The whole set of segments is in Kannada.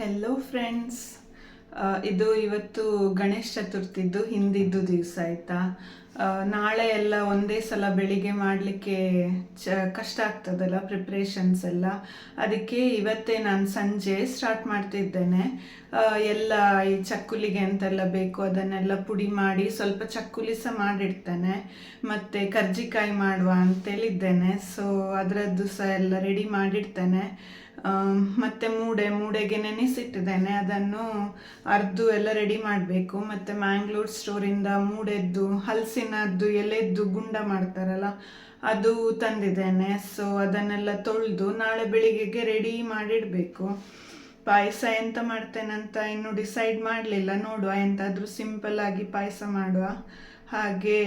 Hello friends. ಇದು ಇವತ್ತು ಗಣೇಶ ಚತುರ್ಥಿದ್ದು ಹಿಂದಿದ್ದು ದಿವಸ ಆಯಿತಾ. ನಾಳೆ ಎಲ್ಲ ಒಂದೇ ಸಲ ಬೆಳಿಗ್ಗೆ ಮಾಡಲಿಕ್ಕೆ ಕಷ್ಟ ಆಗ್ತದಲ್ಲ, ಪ್ರಿಪ್ರೇಷನ್ಸ್ ಎಲ್ಲ. ಅದಕ್ಕೆ ಇವತ್ತೇ ನಾನು ಸಂಜೆ ಸ್ಟಾರ್ಟ್ ಮಾಡ್ತಿದ್ದೇನೆ. ಎಲ್ಲ ಈ ಚಕ್ಕುಲಿಗೆ ಅಂತೆಲ್ಲ ಬೇಕು ಅದನ್ನೆಲ್ಲ ಪುಡಿ ಮಾಡಿ ಸ್ವಲ್ಪ ಚಕ್ಕುಲಿ ಸಹ ಮಾಡಿಡ್ತೇನೆ. ಮತ್ತು ಕರ್ಜಿಕಾಯಿ ಮಾಡುವ ಅಂತೇಳಿದ್ದೇನೆ. ಸೊ ಅದರದ್ದು ಸಹ ಎಲ್ಲ ರೆಡಿ ಮಾಡಿಡ್ತೇನೆ. ಮತ್ತು ಮೂಡೆಗೆ ನೆನೆಸಿಟ್ಟಿದ್ದೇನೆ, ಅದನ್ನು ಅರ್ದು ಎಲ್ಲ ರೆಡಿ ಮಾಡಬೇಕು. ಮತ್ತು ಮ್ಯಾಂಗ್ಳೂರ್ ಸ್ಟೋರಿಂದ ಮೂಡೆದ್ದು ಹಲಸಿನದ್ದು ಎಲೆದ್ದು ಗುಂಡ ಮಾಡ್ತಾರಲ್ಲ, ಅದು ತಂದಿದ್ದೇನೆ. ಸೊ ಅದನ್ನೆಲ್ಲ ತೊಳೆದು ನಾಳೆ ಬೆಳಿಗ್ಗೆಗೆ ರೆಡಿ ಮಾಡಿಡಬೇಕು. ಪಾಯಸ ಎಂತ ಮಾಡ್ತೇನಂತ ಇನ್ನೂ ಡಿಸೈಡ್ ಮಾಡಲಿಲ್ಲ, ನೋಡುವ ಎಂತಾದರೂ ಸಿಂಪಲ್ ಆಗಿ ಪಾಯಸ ಮಾಡುವ. ಹಾಗೆ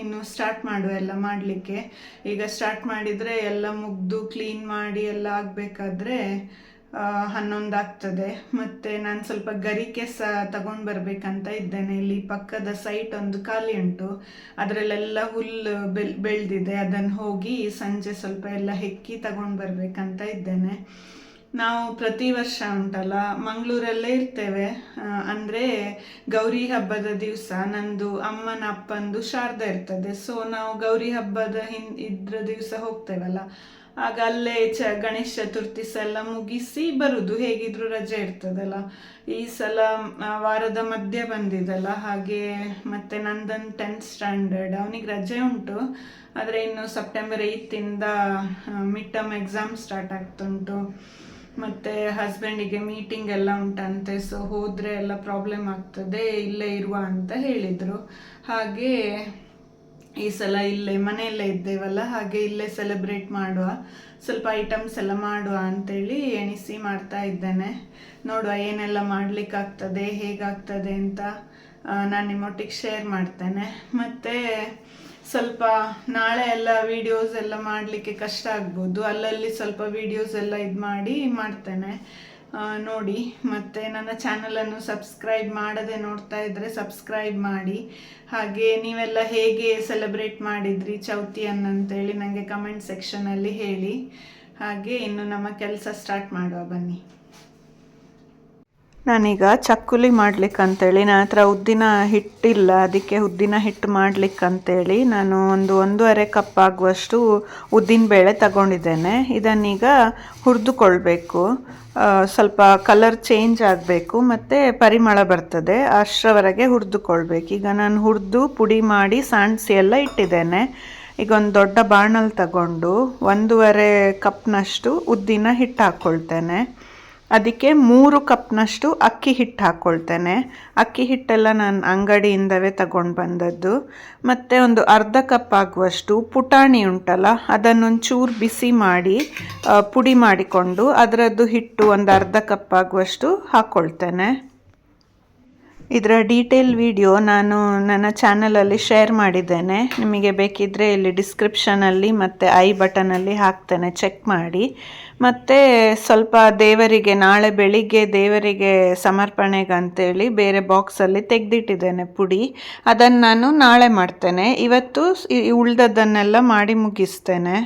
ಇನ್ನು ಸ್ಟಾರ್ಟ್ ಮಾಡುವ ಎಲ್ಲ ಮಾಡಲಿಕ್ಕೆ. ಈಗ ಸ್ಟಾರ್ಟ್ ಮಾಡಿದರೆ ಎಲ್ಲ ಮುಗ್ದು ಕ್ಲೀನ್ ಮಾಡಿ ಎಲ್ಲ ಆಗಬೇಕಾದ್ರೆ 11 ಆಗ್ತದೆ. ಮತ್ತು ನಾನು ಸ್ವಲ್ಪ ಗರಿಕೆ ಸಹ ತಗೊಂಡು ಬರಬೇಕಂತ ಇದ್ದೇನೆ. ಇಲ್ಲಿ ಪಕ್ಕದ ಸೈಟ್ ಒಂದು ಖಾಲಿ ಉಂಟು, ಅದರಲ್ಲೆಲ್ಲ ಹುಲ್ಲು ಬೆಳೆದಿದೆ. ಅದನ್ನು ಹೋಗಿ ಸಂಜೆ ಸ್ವಲ್ಪ ಎಲ್ಲ ಹೆಕ್ಕಿ ತಗೊಂಡು ಬರಬೇಕಂತ ಇದ್ದೇನೆ. ನಾವು ಪ್ರತಿ ವರ್ಷ ಉಂಟಲ್ಲ ಮಂಗಳೂರಲ್ಲೇ ಇರ್ತೇವೆ. ಅಂದರೆ ಗೌರಿ ಹಬ್ಬದ ದಿವಸ ನಂದು ಅಮ್ಮನ ಅಪ್ಪಂದು ಶಾರದ ಇರ್ತದೆ. ಸೊ ನಾವು ಗೌರಿ ಹಬ್ಬದ ಇದ್ರ ದಿವಸ ಹೋಗ್ತೇವಲ್ಲ, ಆಗ ಅಲ್ಲೇ ಗಣೇಶ ಚತುರ್ಥಿ ಎಲ್ಲ ಮುಗಿಸಿ ಬರುದು. ಹೇಗಿದ್ರು ರಜೆ ಇರ್ತದಲ್ಲ. ಈ ಸಲ ವಾರದ ಮಧ್ಯೆ ಬಂದಿದ್ದಲ್ಲ, ಹಾಗೆ ಮತ್ತೆ ನಂದನ್ 10th ಸ್ಟ್ಯಾಂಡರ್ಡ್, ಅವನಿಗೆ ರಜೆ ಉಂಟು. ಆದರೆ ಇನ್ನು ಸೆಪ್ಟೆಂಬರ್ 8ಇಂದ ಮಿಡ್ ಟರ್ಮ್ ಎಕ್ಸಾಮ್ ಸ್ಟಾರ್ಟ್ ಆಗ್ತುಂಟು. ಮತ್ತು ಹಸ್ಬೆಂಡಿಗೆ ಮೀಟಿಂಗ್ ಎಲ್ಲ ಉಂಟಂತೆ. ಸೊ ಹೋದರೆ ಎಲ್ಲ ಪ್ರಾಬ್ಲಮ್ ಆಗ್ತದೆ, ಇಲ್ಲೇ ಇರುವ ಅಂತ ಹೇಳಿದರು. ಹಾಗೆ ಈ ಸಲ ಇಲ್ಲೇ ಮನೆಯಲ್ಲೇ ಇದ್ದೇವಲ್ಲ, ಹಾಗೆ ಇಲ್ಲೇ ಸೆಲೆಬ್ರೇಟ್ ಮಾಡುವ, ಸ್ವಲ್ಪ ಐಟಮ್ಸ್ ಎಲ್ಲ ಮಾಡುವ ಅಂತೇಳಿ ಎಣಿಸಿ ಮಾಡ್ತಾ ಇದ್ದೇನೆ. ನೋಡುವ ಏನೆಲ್ಲ ಮಾಡಲಿಕ್ಕಾಗ್ತದೆ, ಹೇಗಾಗ್ತದೆ ಅಂತ ನಾನು ನಿಮ್ಮೊಟ್ಟಿಗೆ ಶೇರ್ ಮಾಡ್ತೇನೆ. ಮತ್ತು ಸ್ವಲ್ಪ ನಾಳೆ ಎಲ್ಲ ವೀಡಿಯೋಸ್ ಎಲ್ಲ ಮಾಡಲಿಕ್ಕೆ ಕಷ್ಟ ಆಗ್ಬೋದು, ಅಲ್ಲಲ್ಲಿ ಸ್ವಲ್ಪ ವೀಡಿಯೋಸ್ ಎಲ್ಲ ಇದು ಮಾಡಿ ಮಾಡ್ತೇನೆ, ನೋಡಿ. ಮತ್ತು ನನ್ನ ಚಾನಲನ್ನು ಸಬ್ಸ್ಕ್ರೈಬ್ ಮಾಡದೆ ನೋಡ್ತಾ ಇದ್ದರೆ ಸಬ್ಸ್ಕ್ರೈಬ್ ಮಾಡಿ. ಹಾಗೆ ನೀವೆಲ್ಲ ಹೇಗೆ ಸೆಲೆಬ್ರೇಟ್ ಮಾಡಿದ್ರಿ ಚೌತಿಯನ್ನಂತೇಳಿ ನನಗೆ ಕಮೆಂಟ್ ಸೆಕ್ಷನಲ್ಲಿ ಹೇಳಿ. ಹಾಗೆ ಇನ್ನು ನಮ್ಮ ಕೆಲಸ ಸ್ಟಾರ್ಟ್ ಮಾಡುವ ಬನ್ನಿ. ನಾನೀಗ ಚಕ್ಕುಲಿ ಮಾಡ್ಲಿಕ್ಕಂತೇಳಿ, ನನ್ನ ಹತ್ರ ಉದ್ದಿನ ಹಿಟ್ಟಿಲ್ಲ, ಅದಕ್ಕೆ ಉದ್ದಿನ ಹಿಟ್ಟು ಮಾಡ್ಲಿಕ್ಕಂತೇಳಿ ನಾನು 1.5 ಕಪ್ ಆಗುವಷ್ಟು ಉದ್ದಿನಬೇಳೆ ತಗೊಂಡಿದ್ದೇನೆ. ಇದನ್ನೀಗ ಹುರಿದುಕೊಳ್ಬೇಕು. ಸ್ವಲ್ಪ ಕಲರ್ ಚೇಂಜ್ ಆಗಬೇಕು ಮತ್ತು ಪರಿಮಳ ಬರ್ತದೆ, ಅಷ್ಟರವರೆಗೆ ಹುರಿದುಕೊಳ್ಬೇಕು. ಈಗ ನಾನು ಹುರಿದು ಪುಡಿ ಮಾಡಿ ಸಾಣಿಸಿ ಎಲ್ಲ ಇಟ್ಟಿದ್ದೇನೆ. ಈಗ ಒಂದು ದೊಡ್ಡ ಬಾಣಲ್ಲಿ ತಗೊಂಡು 1.5 ಕಪ್ನಷ್ಟು ಉದ್ದಿನ ಹಿಟ್ಟು ಹಾಕ್ಕೊಳ್ತೇನೆ. ಅದಕ್ಕೆ 3 ಕಪ್ನಷ್ಟು ಅಕ್ಕಿ ಹಿಟ್ಟು ಹಾಕ್ಕೊಳ್ತೇನೆ. ಅಕ್ಕಿ ಹಿಟ್ಟೆಲ್ಲ ನಾನು ಅಂಗಡಿಯಿಂದವೇ ತಗೊಂಡು ಬಂದದ್ದು. ಮತ್ತು ಒಂದು ಅರ್ಧ ಕಪ್ ಆಗುವಷ್ಟು ಪುಟಾಣಿ ಉಂಟಲ್ಲ, ಅದನ್ನೊಂಚೂರು ಬಿಸಿ ಮಾಡಿ ಪುಡಿ ಮಾಡಿಕೊಂಡು ಅದರದ್ದು ಹಿಟ್ಟು ಒಂದು ಅರ್ಧ ಕಪ್ ಆಗುವಷ್ಟು ಹಾಕ್ಕೊಳ್ತೇನೆ. ಇದರ ಡೀಟೇಲ್ ವಿಡಿಯೋ ನಾನು ನನ್ನ ಚಾನಲಲ್ಲಿ ಶೇರ್ ಮಾಡಿದ್ದೇನೆ. ನಿಮಗೆ ಬೇಕಿದ್ದರೆ ಇಲ್ಲಿ ಡಿಸ್ಕ್ರಿಪ್ಷನಲ್ಲಿ ಮತ್ತು ಐ ಬಟನಲ್ಲಿ ಹಾಕ್ತೇನೆ, ಚೆಕ್ ಮಾಡಿ. ಮತ್ತು ಸ್ವಲ್ಪ ದೇವರಿಗೆ ನಾಳೆ ಬೆಳಿಗ್ಗೆ ದೇವರಿಗೆ ಸಮರ್ಪಣೆಗಂತೇಳಿ ಬೇರೆ ಬಾಕ್ಸಲ್ಲಿ ತೆಗೆದಿಟ್ಟಿದ್ದೇನೆ ಪುಡಿ. ಅದನ್ನು ನಾನು ನಾಳೆ ಮಾಡ್ತೇನೆ. ಇವತ್ತು ಉಳಿದದ್ದನ್ನೆಲ್ಲ ಮಾಡಿ ಮುಗಿಸ್ತೇನೆ.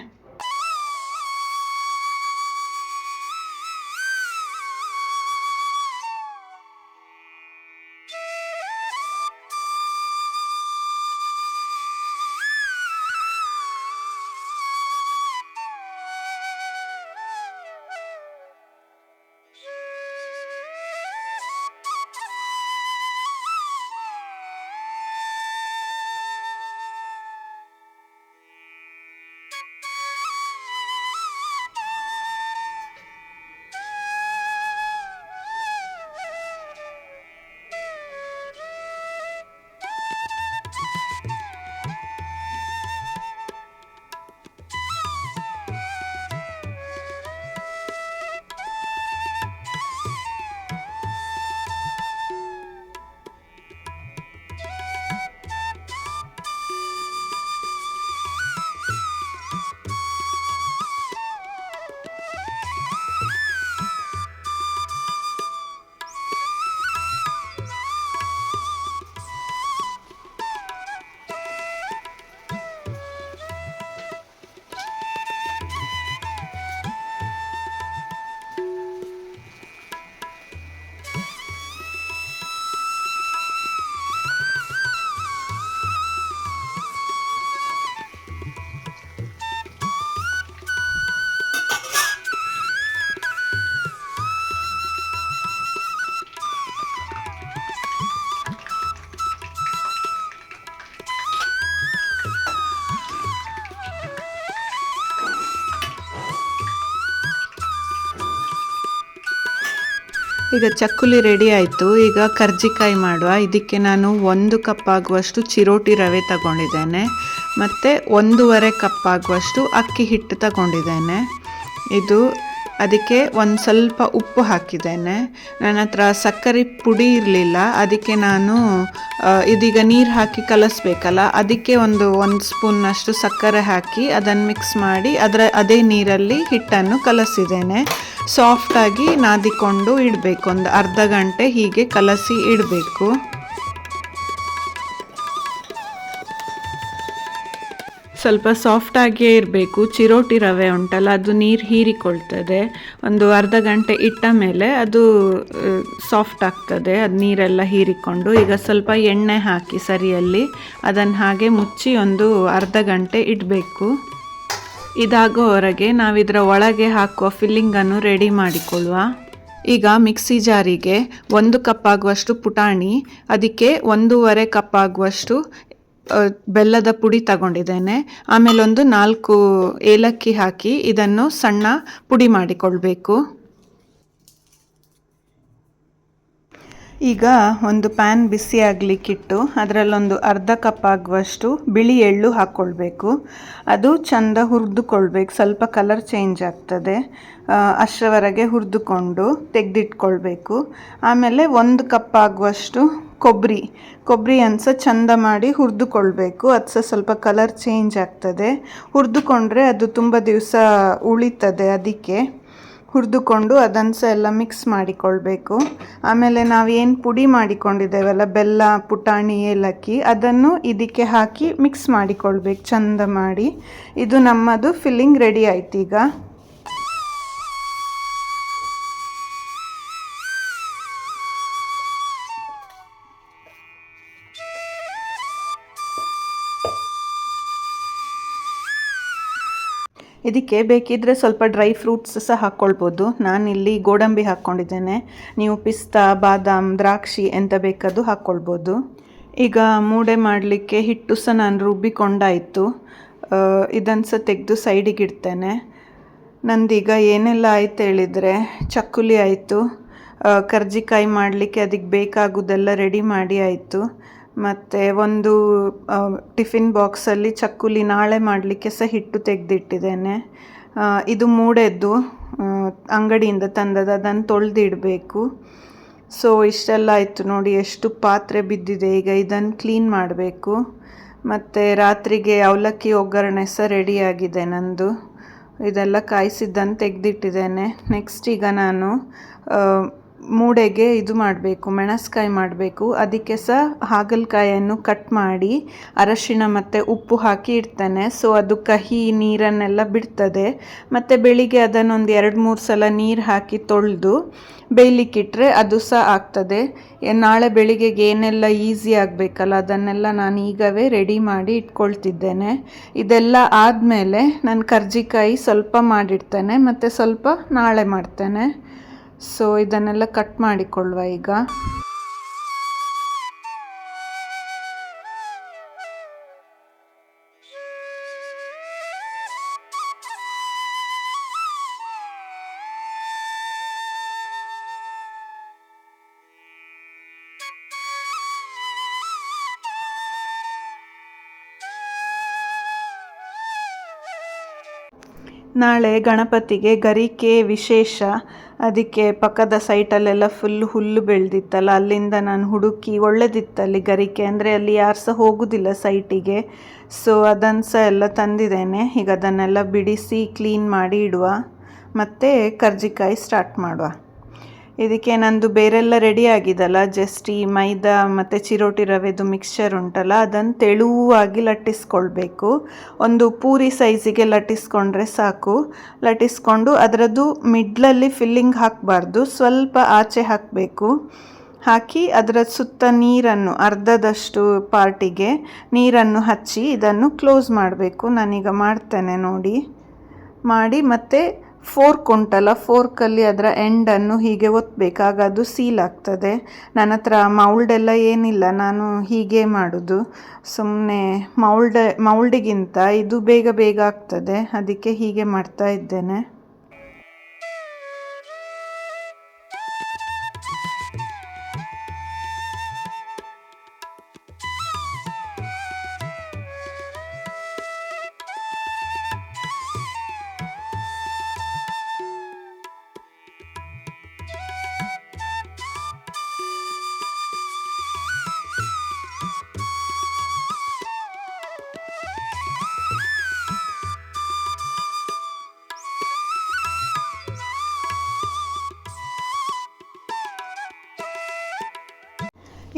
ಈಗ ಚಕ್ಕುಲಿ ರೆಡಿ ಆಯಿತು. ಈಗ ಕರ್ಜಿಕಾಯಿ ಮಾಡುವ. ಇದಕ್ಕೆ ನಾನು 1 ಕಪ್ ಆಗುವಷ್ಟು ಚಿರೋಟಿ ರವೆ ತಗೊಂಡಿದ್ದೇನೆ ಮತ್ತು 1.5 ಕಪ್ ಆಗುವಷ್ಟು ಅಕ್ಕಿ ಹಿಟ್ಟು ತಗೊಂಡಿದ್ದೇನೆ. ಇದು ಅದಕ್ಕೆ ಒಂದು ಸ್ವಲ್ಪ ಉಪ್ಪು ಹಾಕಿದ್ದೇನೆ. ನನ್ನ ಹತ್ರ ಸಕ್ಕರೆ ಪುಡಿ ಇರಲಿಲ್ಲ, ಅದಕ್ಕೆ ನಾನು ಇದೀಗ ನೀರು ಹಾಕಿ ಕಲಿಸ್ಬೇಕಲ್ಲ, ಅದಕ್ಕೆ ಒಂದು ಸ್ಪೂನ್ನಷ್ಟು ಸಕ್ಕರೆ ಹಾಕಿ ಅದನ್ನು ಮಿಕ್ಸ್ ಮಾಡಿ ಅದೇ ನೀರಲ್ಲಿ ಹಿಟ್ಟನ್ನು ಕಲಸಿದ್ದೇನೆ. ಸಾಫ್ಟಾಗಿ ನಾದಿಕೊಂಡು ಇಡಬೇಕು. ಒಂದು ಅರ್ಧ ಗಂಟೆ ಹೀಗೆ ಕಲಸಿ ಇಡಬೇಕು. ಸ್ವಲ್ಪ ಸಾಫ್ಟಾಗಿಯೇ ಇರಬೇಕು. ಚಿರೋಟಿ ರವೆ ಉಂಟಲ್ಲ, ಅದು ನೀರು ಹೀರಿಕೊಳ್ತದೆ. ಒಂದು ಅರ್ಧ ಗಂಟೆ ಇಟ್ಟ ಮೇಲೆ ಅದು ಸಾಫ್ಟ್ ಆಗ್ತದೆ, ಅದು ನೀರೆಲ್ಲ ಹೀರಿಕೊಂಡು. ಈಗ ಸ್ವಲ್ಪ ಎಣ್ಣೆ ಹಾಕಿ ಸರಿಯಲ್ಲಿ ಅದನ್ನು ಹಾಗೆ ಮುಚ್ಚಿ ಒಂದು ಅರ್ಧ ಗಂಟೆ ಇಡಬೇಕು. ಇದಾಗೋವರೆಗೆ ನಾವಿದರ ಒಳಗೆ ಹಾಕುವ ಫಿಲ್ಲಿಂಗನ್ನು ರೆಡಿ ಮಾಡಿಕೊಳ್ಳುವ. ಈಗ ಮಿಕ್ಸಿ ಜಾರಿಗೆ 1 ಕಪ್ ಆಗುವಷ್ಟು ಪುಟಾಣಿ, ಅದಕ್ಕೆ 1.5 ಕಪ್ ಆಗುವಷ್ಟು ಬೆಲ್ಲದ ಪುಡಿ ತಗೊಂಡಿದ್ದೇನೆ. ಆಮೇಲೆ ಒಂದು 4 ಏಲಕ್ಕಿ ಹಾಕಿ ಇದನ್ನು ಸಣ್ಣ ಪುಡಿ ಮಾಡಿಕೊಳ್ಬೇಕು. ಈಗ ಒಂದು ಪ್ಯಾನ್ ಬಿಸಿ ಆಗಲಿಕ್ಕಿಟ್ಟು ಅದರಲ್ಲೊಂದು ಅರ್ಧ ಕಪ್ ಆಗುವಷ್ಟು ಬಿಳಿ ಎಳ್ಳು ಹಾಕ್ಕೊಳ್ಬೇಕು. ಅದು ಚೆಂದ ಹುರಿದುಕೊಳ್ಬೇಕು, ಸ್ವಲ್ಪ ಕಲರ್ ಚೇಂಜ್ ಆಗ್ತದೆ. ಅಷ್ಟರವರೆಗೆ ಹುರಿದುಕೊಂಡು ತೆಗೆದಿಟ್ಕೊಳ್ಬೇಕು. ಆಮೇಲೆ 1 ಕಪ್ ಆಗುವಷ್ಟು ಕೊಬ್ಬರಿ ಅನ್ಸ ಚೆಂದ ಮಾಡಿ ಹುರಿದುಕೊಳ್ಬೇಕು. ಅದು ಸಹ ಸ್ವಲ್ಪ ಕಲರ್ ಚೇಂಜ್ ಆಗ್ತದೆ. ಹುರಿದುಕೊಂಡ್ರೆ ಅದು ತುಂಬ ದಿವಸ ಉಳಿತದೆ, ಅದಕ್ಕೆ ಹುರಿದುಕೊಂಡು ಅದನ್ನು ಸಹ ಎಲ್ಲ ಮಿಕ್ಸ್ ಮಾಡಿಕೊಳ್ಬೇಕು. ಆಮೇಲೆ ನಾವೇನು ಪುಡಿ ಮಾಡಿಕೊಂಡಿದ್ದೇವಲ್ಲ, ಬೆಲ್ಲ, ಪುಟಾಣಿ, ಏಲಕ್ಕಿ, ಅದನ್ನು ಇದಕ್ಕೆ ಹಾಕಿ ಮಿಕ್ಸ್ ಮಾಡಿಕೊಳ್ಬೇಕು ಚೆಂದ ಮಾಡಿ. ಇದು ನಮ್ಮದು ಫಿಲ್ಲಿಂಗ್ ರೆಡಿ ಆಯ್ತು. ಈಗ ಇದಕ್ಕೆ ಬೇಕಿದ್ದರೆ ಸ್ವಲ್ಪ ಡ್ರೈ ಫ್ರೂಟ್ಸ್ ಸಹ ಹಾಕ್ಕೊಳ್ಬೋದು. ನಾನಿಲ್ಲಿ ಗೋಡಂಬಿ ಹಾಕ್ಕೊಂಡಿದ್ದೇನೆ. ನೀವು ಪಿಸ್ತಾ, ಬಾದಾಮ್, ದ್ರಾಕ್ಷಿ ಎಂತ ಬೇಕಾದರೂ ಹಾಕ್ಕೊಳ್ಬೋದು. ಈಗ ಮೂಡೆ ಮಾಡಲಿಕ್ಕೆ ಹಿಟ್ಟು ಸಹ ನಾನು ರುಬ್ಬಿಕೊಂಡಾಯಿತು. ಇದನ್ನು ಸಹ ತೆಗೆದು ಸೈಡಿಗೆ ಇಡ್ತೇನೆ. ನಂದೀಗ ಏನೆಲ್ಲ ಆಯ್ತು ಹೇಳಿದರೆ, ಚಕ್ಕುಲಿ ಆಯಿತು, ಕರ್ಜಿಕಾಯಿ ಮಾಡಲಿಕ್ಕೆ ಅದಕ್ಕೆ ಬೇಕಾಗೋದೆಲ್ಲ ರೆಡಿ ಮಾಡಿ ಆಯಿತು. ಮತ್ತು ಒಂದು ಟಿಫಿನ್ ಬಾಕ್ಸಲ್ಲಿ ಚಕ್ಕುಲಿ ನಾಳೆ ಮಾಡಲಿಕ್ಕೆ ಸಹ ಹಿಟ್ಟು ತೆಗೆದಿಟ್ಟಿದ್ದೇನೆ. ಇದು ಮೂಡೆದ್ದು ಅಂಗಡಿಯಿಂದ ತಂದದ್ದು, ಅದನ್ನು ತೊಳೆದಿಡಬೇಕು. ಸೊ ಇಷ್ಟೆಲ್ಲ ಆಯಿತು. ನೋಡಿ ಎಷ್ಟು ಪಾತ್ರೆ ಬಿದ್ದಿದೆ. ಈಗ ಇದನ್ನು ಕ್ಲೀನ್ ಮಾಡಬೇಕು. ಮತ್ತು ರಾತ್ರಿಗೆ ಅವಲಕ್ಕಿ ಒಗ್ಗರಣೆ ಸಹ ರೆಡಿಯಾಗಿದೆ ನಂದು. ಇದೆಲ್ಲ ಕಾಯಿಸಿದ್ದನ್ನು ತೆಗೆದಿಟ್ಟಿದ್ದೇನೆ. ನೆಕ್ಸ್ಟ್ ಈಗ ನಾನು ಮೂಡೆಗೆ ಇದು ಮಾಡಬೇಕು, ಮೆಣಸ್ಕಾಯಿ ಮಾಡಬೇಕು. ಅದಕ್ಕೆ ಸಹ ಹಾಗಲಕಾಯನ್ನು ಕಟ್ ಮಾಡಿ ಅರಶಿಣ ಮತ್ತು ಉಪ್ಪು ಹಾಕಿ ಇಡ್ತೇನೆ. ಸೊ ಅದು ಕಹಿ ನೀರನ್ನೆಲ್ಲ ಬಿಡ್ತದೆ. ಮತ್ತು ಬೆಳಿಗ್ಗೆ ಅದನ್ನೊಂದು 2-3 ಸಲ ನೀರು ಹಾಕಿ ತೊಳೆದು ಬೇಯಲಿಕ್ಕಿಟ್ರೆ ಅದು ಸಹ ಆಗ್ತದೆ. ನಾಳೆ ಬೆಳಿಗ್ಗೆಗೆ ಏನೆಲ್ಲ ಈಸಿ ಆಗಬೇಕಲ್ಲ, ಅದನ್ನೆಲ್ಲ ನಾನು ಈಗವೇ ರೆಡಿ ಮಾಡಿ ಇಟ್ಕೊಳ್ತಿದ್ದೇನೆ. ಇದೆಲ್ಲ ಆದಮೇಲೆ ನಾನು ಕರ್ಜಿಕಾಯಿ ಸ್ವಲ್ಪ ಮಾಡಿಡ್ತೇನೆ ಮತ್ತು ಸ್ವಲ್ಪ ನಾಳೆ ಮಾಡ್ತೇನೆ. ಸೊ ಇದನ್ನೆಲ್ಲ ಕಟ್ ಮಾಡಿಕೊಳ್ಳುವ ಈಗ. ನಾಳೆ ಗಣಪತಿಗೆ ಗರಿಕೆ ವಿಶೇಷ. ಅದಕ್ಕೆ ಪಕ್ಕದ ಸೈಟಲ್ಲೆಲ್ಲ ಫುಲ್ ಹುಲ್ಲು ಬೆಳೆದಿತ್ತಲ್ಲ, ಅಲ್ಲಿಂದ ನಾನು ಹುಡುಕಿ, ಒಳ್ಳೆದಿತ್ತಲ್ಲಿ ಗರಿಕೆ, ಅಂದರೆ ಅಲ್ಲಿ ಯಾರು ಸಹ ಹೋಗೋದಿಲ್ಲ ಸೈಟಿಗೆ. ಸೊ ಅದನ್ನು ಸಹ ಎಲ್ಲ ತಂದಿದ್ದೇನೆ. ಈಗ ಅದನ್ನೆಲ್ಲ ಬಿಡಿಸಿ ಕ್ಲೀನ್ ಮಾಡಿ ಇಡುವ, ಮತ್ತು ಕರ್ಜಿಕಾಯಿ ಸ್ಟಾರ್ಟ್ ಮಾಡುವ. ಇದಕ್ಕೆ ನಂದು ಬೇರೆಲ್ಲ ರೆಡಿ ಆಗಿದಲ್ಲ, ಜಸ್ಟ್ ಈ ಮೈದಾ ಮತ್ತು ಚಿರೋಟಿ ರವೆದು ಮಿಕ್ಸ್ಚರ್ ಉಂಟಲ್ಲ, ಅದನ್ನು ತೆಳುವಾಗಿ ಲಟ್ಟಿಸ್ಕೊಳ್ಬೇಕು. ಒಂದು ಪೂರಿ ಸೈಜಿಗೆ ಲಟ್ಟಿಸ್ಕೊಂಡ್ರೆ ಸಾಕು. ಲಟ್ಟಿಸ್ಕೊಂಡು ಅದರದ್ದು ಮಿಡ್ಲಲ್ಲಿ ಫಿಲ್ಲಿಂಗ್ ಹಾಕಬಾರ್ದು, ಸ್ವಲ್ಪ ಆಚೆ ಹಾಕಬೇಕು. ಹಾಕಿ ಅದರ ಸುತ್ತ ನೀರನ್ನು, ಅರ್ಧದಷ್ಟು ಪಾರ್ಟಿಗೆ ನೀರನ್ನು ಹಚ್ಚಿ ಇದನ್ನು ಕ್ಲೋಸ್ ಮಾಡಬೇಕು. ನಾನೀಗ ಮಾಡ್ತೇನೆ ನೋಡಿ. ಮಾಡಿ ಮತ್ತು ಫೋರ್ಕ್ ಉಂಟಲ್ಲ, ಫೋರ್ಕಲ್ಲಿ ಅದರ ಎಂಡನ್ನು ಹೀಗೆ ಒತ್ತಬೇಕಾಗ ಅದು ಸೀಲ್ ಆಗ್ತದೆ. ನನ್ನ ಹತ್ರ ಮೌಲ್ಡೆಲ್ಲ ಏನಿಲ್ಲ, ನಾನು ಹೀಗೆ ಮಾಡೋದು. ಸುಮ್ಮನೆ ಮೌಲ್ಡಿಗಿಂತ ಇದು ಬೇಗ ಬೇಗ ಆಗ್ತದೆ, ಅದಕ್ಕೆ ಹೀಗೆ ಮಾಡ್ತಾ ಇದ್ದೇನೆ.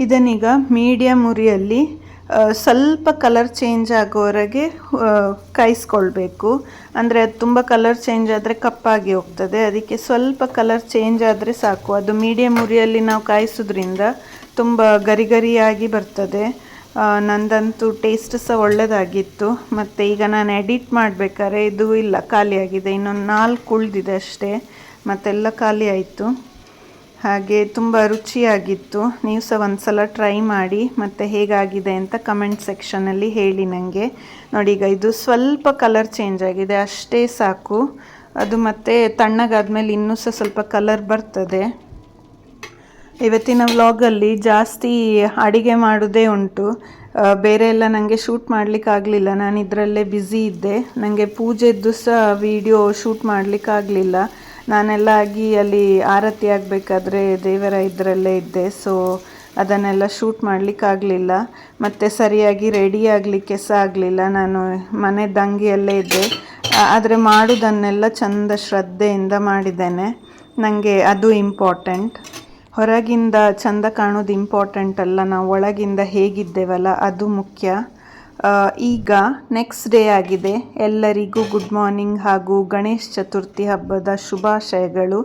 ಇದನ್ನೀಗ ಮೀಡಿಯಮ್ ಉರಿಯಲ್ಲಿ ಸ್ವಲ್ಪ ಕಲರ್ ಚೇಂಜ್ ಆಗೋವರೆಗೆ ಕಾಯಿಸ್ಕೊಳ್ಬೇಕು. ಅಂದರೆ ಅದು ತುಂಬ ಕಲರ್ ಚೇಂಜ್ ಆದರೆ ಕಪ್ಪಾಗಿ ಹೋಗ್ತದೆ, ಅದಕ್ಕೆ ಸ್ವಲ್ಪ ಕಲರ್ ಚೇಂಜ್ ಆದರೆ ಸಾಕು. ಅದು ಮೀಡಿಯಮ್ ಉರಿಯಲ್ಲಿ ನಾವು ಕಾಯಿಸೋದ್ರಿಂದ ತುಂಬ ಗರಿ ಗರಿಯಾಗಿ ಬರ್ತದೆ. ನಂದಂತೂ ಟೇಸ್ಟ್ ಸಹ ಒಳ್ಳೆಯದಾಗಿತ್ತು. ಮತ್ತು ಈಗ ನಾನು ಎಡಿಟ್ ಮಾಡಬೇಕಾದ್ರೆ ಇದು ಇಲ್ಲ, ಖಾಲಿಯಾಗಿದೆ. ಇನ್ನೊಂದು 4 ಉಳಿದಿದೆ ಅಷ್ಟೇ, ಮತ್ತೆಲ್ಲ ಖಾಲಿ ಆಯಿತು. ಹಾಗೆ ತುಂಬ ರುಚಿಯಾಗಿತ್ತು. ನೀವು ಸಹ ಒಂದು ಸಲ ಟ್ರೈ ಮಾಡಿ ಮತ್ತು ಹೇಗಾಗಿದೆ ಅಂತ ಕಮೆಂಟ್ ಸೆಕ್ಷನಲ್ಲಿ ಹೇಳಿ ನನಗೆ. ನೋಡಿ, ಈಗ ಇದು ಸ್ವಲ್ಪ ಕಲರ್ ಚೇಂಜ್ ಆಗಿದೆ, ಅಷ್ಟೇ ಸಾಕು. ಅದು ಮತ್ತೆ ತಣ್ಣಗಾದ್ಮೇಲೆ ಇನ್ನೂ ಸಹ ಸ್ವಲ್ಪ ಕಲರ್ ಬರ್ತದೆ. ಇವತ್ತಿನ ವ್ಲಾಗಲ್ಲಿ ಜಾಸ್ತಿ ಅಡಿಗೆ ಮಾಡೋದೇ ಉಂಟು. ಬೇರೆ ಎಲ್ಲ ನನಗೆ ಶೂಟ್ ಮಾಡಲಿಕ್ಕಾಗಲಿಲ್ಲ, ನಾನು ಇದರಲ್ಲೇ ಬ್ಯುಸಿ ಇದ್ದೆ. ನನಗೆ ಪೂಜೆದ್ದು ಸಹ ವಿಡಿಯೋ ಶೂಟ್ ಮಾಡಲಿಕ್ಕಾಗಲಿಲ್ಲ. ನಾನೆಲ್ಲ ಆಗಿ ಅಲ್ಲಿ ಆರತಿ ಆಗಬೇಕಾದ್ರೆ ದೇವರ ಇದರಲ್ಲೇ ಇದ್ದೆ, ಸೊ ಅದನ್ನೆಲ್ಲ ಶೂಟ್ ಮಾಡಲಿಕ್ಕಾಗಲಿಲ್ಲ. ಮತ್ತು ಸರಿಯಾಗಿ ರೆಡಿ ಆಗಲಿಕ್ಕೆ ಸಹ ಆಗಲಿಲ್ಲ, ನಾನು ಮನೆ ದಂಗೆಯಲ್ಲೇ ಇದ್ದೆ. ಆದರೆ ಮಾಡೋದನ್ನೆಲ್ಲ ಚಂದ ಶ್ರದ್ಧೆಯಿಂದ ಮಾಡಿದ್ದೇನೆ. ನನಗೆ ಅದು ಇಂಪಾರ್ಟೆಂಟ್. ಹೊರಗಿಂದ ಚಂದ ಕಾಣೋದು ಇಂಪಾರ್ಟೆಂಟ್ ಅಲ್ಲ, ನಾವು ಒಳಗಿಂದ ಹೇಗಿದ್ದೇವಲ್ಲ ಅದು ಮುಖ್ಯ. ಈಗ ನೆಕ್ಸ್ಟ್ ಡೇ ಆಗಿದೆ. ಎಲ್ಲರಿಗೂ ಗುಡ್ ಮಾರ್ನಿಂಗ್ ಹಾಗೂ ಗಣೇಶ ಚತುರ್ಥಿ ಹಬ್ಬದ ಶುಭಾಶಯಗಳು.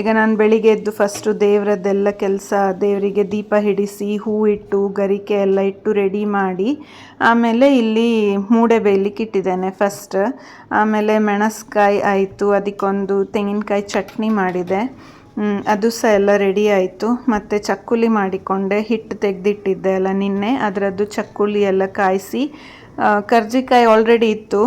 ಈಗ ನಾನು ಬೆಳಿಗ್ಗೆ ಎದ್ದು ಫಸ್ಟು ದೇವರದ್ದೆಲ್ಲ ಕೆಲಸ, ದೇವರಿಗೆ ದೀಪ ಹಿಡಿಸಿ ಹೂ ಇಟ್ಟು ಗರಿಕೆ ಎಲ್ಲ ಇಟ್ಟು ರೆಡಿ ಮಾಡಿ, ಆಮೇಲೆ ಇಲ್ಲಿ ಮೂಡೆ ಬೇಯಲಿಕ್ಕೆ ಇಟ್ಟಿದ್ದೇನೆ ಫಸ್ಟ್. ಆಮೇಲೆ ಮೆಣಸ್ಕಾಯಿ ಆಯಿತು, ಅದಕ್ಕೊಂದು ತೆಂಗಿನಕಾಯಿ ಚಟ್ನಿ ಮಾಡಿದೆ, ಅದು ಸಹ ಎಲ್ಲ ರೆಡಿ ಆಯಿತು. ಮತ್ತು ಚಕ್ಕುಲಿ ಮಾಡಿಕೊಂಡೆ, ಹಿಟ್ಟು ತೆಗೆದಿಟ್ಟಿದ್ದೆ ಅಲ್ಲ ನಿನ್ನೆ, ಅದರದ್ದು ಚಕ್ಕುಲಿ ಎಲ್ಲ ಕಾಯಿಸಿ. ಕರ್ಜಿಕಾಯಿ ಆಲ್ರೆಡಿ ಇತ್ತು.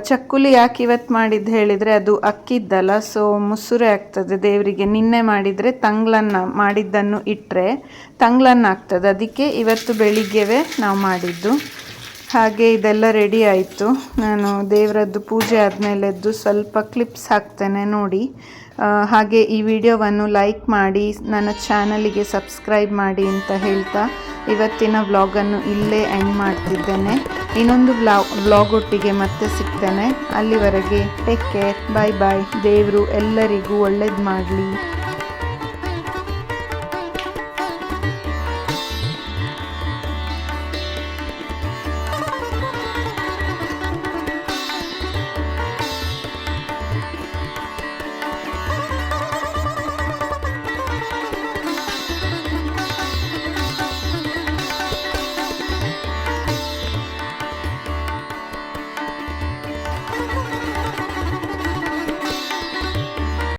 ಚಕ್ಕುಲಿ ಯಾಕೆ ಇವತ್ತು ಮಾಡಿದ್ದು ಹೇಳಿದರೆ, ಅದು ಅಕ್ಕಿದ್ದಲ್ಲ, ಸೊ ಮುಸುರೆ ಆಗ್ತದೆ ದೇವರಿಗೆ. ನಿನ್ನೆ ಮಾಡಿದರೆ ತಂಗ್ಳನ್ನು ಮಾಡಿದ್ದನ್ನು ಇಟ್ಟರೆ ತಂಗ್ಳನ್ನು ಆಗ್ತದೆ, ಅದಕ್ಕೆ ಇವತ್ತು ಬೆಳಿಗ್ಗೆವೇ ನಾವು ಮಾಡಿದ್ದು. ಹಾಗೆ ಇದೆಲ್ಲ ರೆಡಿ ಆಯಿತು. ನಾನು ದೇವರದ್ದು ಪೂಜೆ ಆದಮೇಲೆದ್ದು ಸ್ವಲ್ಪ ಕ್ಲಿಪ್ಸ್ ಹಾಕ್ತೇನೆ ನೋಡಿ. ಹಾಗೆ ಈ ವಿಡಿಯೋವನ್ನು ಲೈಕ್ ಮಾಡಿ ನನ್ನ ಚಾನಲಿಗೆ ಸಬ್ಸ್ಕ್ರೈಬ್ ಮಾಡಿ ಅಂತ ಹೇಳ್ತಾ ಇವತ್ತಿನ ವ್ಲಾಗನ್ನು ಇಲ್ಲೇ ಎಂಡ್ ಮಾಡ್ತಿದ್ದೇನೆ. ಇನ್ನೊಂದು ವ್ಲಾಗ್ ಒಟ್ಟಿಗೆ ಮತ್ತೆ ಸಿಗ್ತೇನೆ. ಅಲ್ಲಿವರೆಗೆ ಟೇಕ್ ಕೇರ್, ಬಾಯ್ ಬಾಯ್. ದೇವರು ಎಲ್ಲರಿಗೂ ಒಳ್ಳೇದು ಮಾಡಲಿ.